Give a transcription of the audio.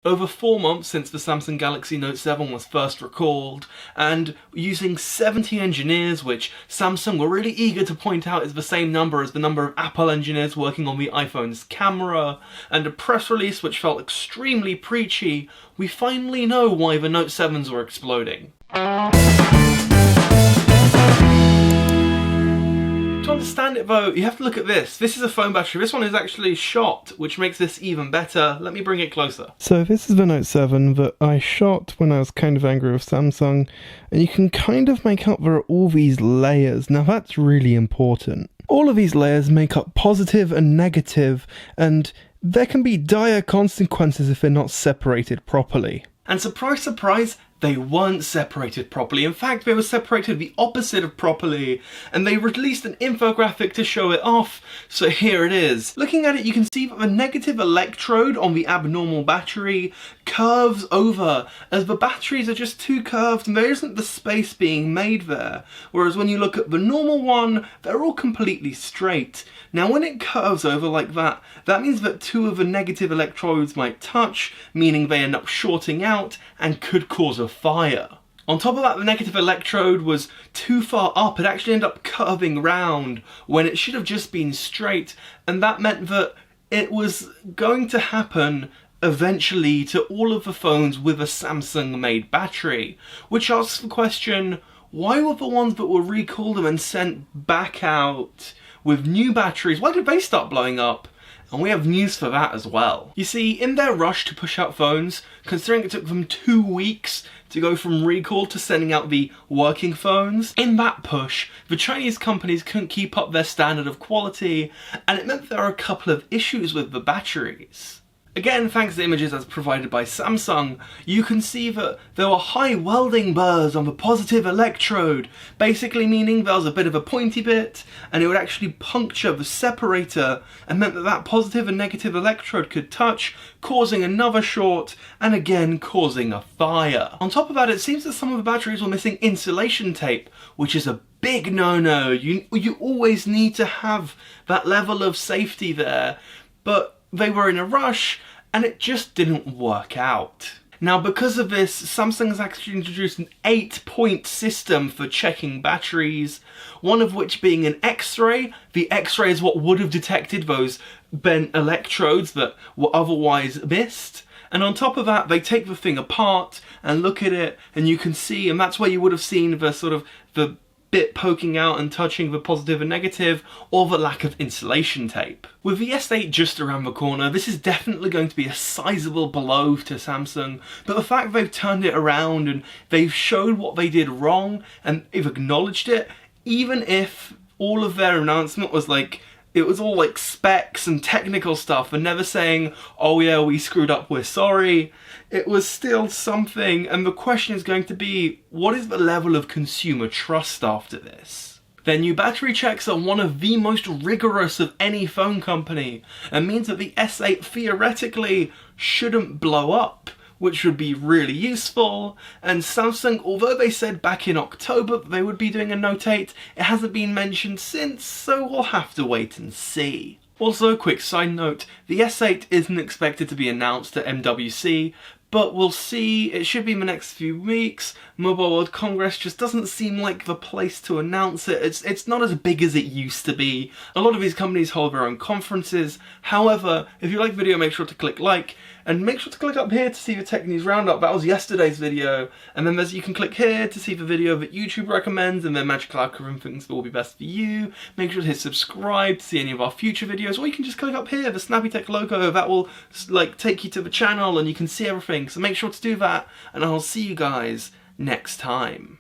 Over 4 months since the Samsung Galaxy Note 7 was first recalled, and using 70 engineers, which Samsung were really eager to point out is the same number as the number of Apple engineers working on the iPhone's camera, and a press release which felt extremely preachy, we finally know why the Note 7s were exploding. To understand it though, you have to look at this. This is a phone battery. This one is actually shot, which makes this even better. Let me bring it closer. So this is the Note 7 that I shot when I was kind of angry with Samsung, and you can kind of make out there are all these layers. Now that's really important. All of these layers make up positive and negative, and there can be dire consequences if they're not separated properly. And surprise, surprise, they weren't separated properly. In fact, they were separated the opposite of properly, and they released an infographic to show it off, so here it is. Looking at it, you can see that the negative electrode on the abnormal battery curves over, as the batteries are just too curved and there isn't the space being made there, whereas when you look at the normal one, they're all completely straight. Now when it curves over like that, that means that two of the negative electrodes might touch, meaning they end up shorting out and could cause a fire. On top of that, the negative electrode was too far up. It actually ended up curving round when it should have just been straight, and that meant that it was going to happen eventually to all of the phones with a Samsung made battery, which asks the question, why were the ones that were recalled and then sent back out with new batteries, why did they start blowing up? And we have news for that as well. You see, in their rush to push out phones, considering it took them 2 weeks to go from recall to sending out the working phones, in that push, the Chinese companies couldn't keep up their standard of quality, and it meant there are a couple of issues with the batteries. Again, thanks to images as provided by Samsung, you can see that there were high welding burrs on the positive electrode, basically meaning there was a bit of a pointy bit, and it would actually puncture the separator, and meant that that positive and negative electrode could touch, causing another short, and again causing a fire. On top of that, it seems that some of the batteries were missing insulation tape, which is a big no-no. You always need to have that level of safety there, but they were in a rush and it just didn't work out. Now because of this, Samsung has actually introduced an 8-point system for checking batteries, one of which being an X-ray. The X-ray is what would have detected those bent electrodes that were otherwise missed. And on top of that, they take the thing apart and look at it, and you can see, and that's where you would have seen the sort of the bit poking out and touching the positive and negative, or the lack of insulation tape. With the S8 just around the corner, this is definitely going to be a sizable blow to Samsung, but the fact they've turned it around and they've showed what they did wrong and they've acknowledged it, even if all of their announcement was like, it was all like specs and technical stuff and never saying, oh yeah, we screwed up, we're sorry. It was still something, and the question is going to be, what is the level of consumer trust after this? Their new battery checks are one of the most rigorous of any phone company, and means that the S8 theoretically shouldn't blow up, which would be really useful. And Samsung, although they said back in October that they would be doing a Note 8, it hasn't been mentioned since, so we'll have to wait and see. Also, a quick side note, the S8 isn't expected to be announced at MWC, but we'll see. It should be in the next few weeks. Mobile World Congress just doesn't seem like the place to announce it. It's not as big as it used to be. A lot of these companies hold their own conferences. However, if you like the video, make sure to click like, and make sure to click up here to see the Tech News Roundup. That was yesterday's video. And then you can click here to see the video that YouTube recommends, and then Magical Algorithm thinks that will be best for you. Make sure to hit subscribe to see any of our future videos, or you can just click up here, the Snappy-Tech logo. That will like take you to the channel and you can see everything. So make sure to do that, and I'll see you guys next time.